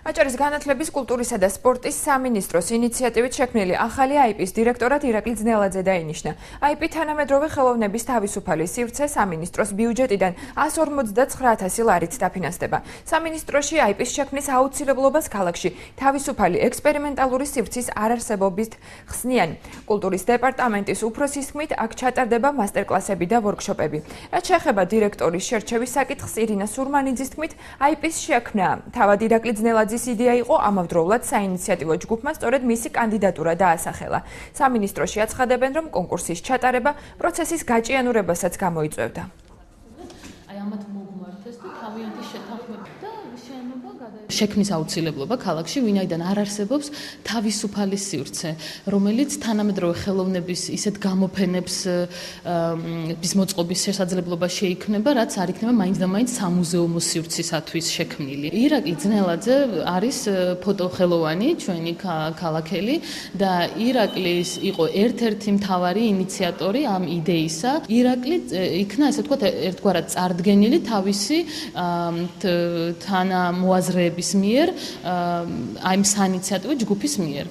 აჭარის განათლების, კულტურისა და სპორტის სამინისტროს ინიციატივით შექმნილი ახალი IP-ის დირექტორად ირაკლი ძნელაძე დაინიშნა. IP თანამედროვე ხელოვნების თავისუფალი სივრცე სამინისტროს ბიუჯეტიდან 159,000 ლარით დაფინანსდება. სამინისტროში IP-ის შექმნის აუცილებლობას ქალაქში თავისუფალი ექსპერიმენტალური სივრცის არარსებობით ხსნიან. კულტურის დეპარტამენტის უფროსის თქმით, აქ ჩატარდება მასტერკლასები და ვორქშოპები. რაც შეეხება დირექტორის შერჩევის საკითხს, ირინა სურმანიძის თქმით, IP-ის შექმნა თავად ირაკლი ძნელაძის იდეა იყო, ამავდროულად საინიციატივო ჯგუფმა სწორედ მისი კანდიდატურა დაასახელა. სამინისტროში აცხადებენ, რომ კონკურსის ჩატარება პროცესის გაჭიანურებასაც გამოიწვევდა. შექმნის აუცილებლობა ქალაქში, ვინაიდან არ არსებობს თავისუფალი სივრცე, რომელიც თანამედროვე ხელოვნების ისეთ გამოფენებს bis მოწყობის შესაძლებლობა შეიქმნება, რაც არ იქნება მაინც და მაინც სამუზეუმო სივრცისათვის შექმნილი. ირაკლი ძნელაძე არის ფოტოხელოვანი, ჩვენი ქალაქელი და ირაკლის იყო ერთ-ერთი მთავარი ინიციატორი ამ იდეისა. ირაკლი იქნა, ესე ვთქვათ, ერთგვარად წარდგენილი თავისი თანამოაზრეების მიერ, აი ამ საინიციატივო ჯგუფის მიერ.